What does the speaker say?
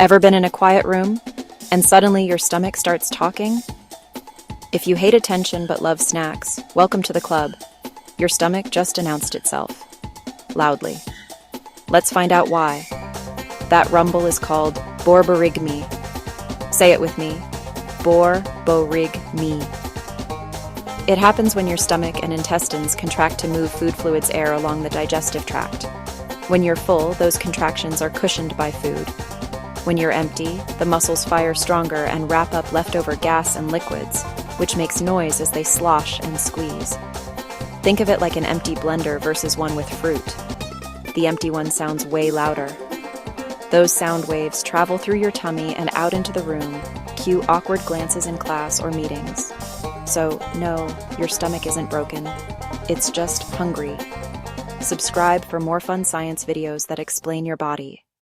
Ever been in a quiet room and suddenly your stomach starts talking? If you hate attention but love snacks, welcome to the club. Your stomach just announced itself. Loudly. Let's find out why. That rumble is called borborygmi. Say it with me. Borborygmi. It happens when your stomach and intestines contract to move food fluids air along the digestive tract. When you're full, those contractions are cushioned by food. When you're empty, the muscles fire stronger and wrap up leftover gas and liquids, which makes noise as they slosh and squeeze. Think of it like an empty blender versus one with fruit. The empty one sounds way louder. Those sound waves travel through your tummy and out into the room, cue awkward glances in class or meetings. So, no, your stomach isn't broken. It's just hungry. Subscribe for more fun science videos that explain your body.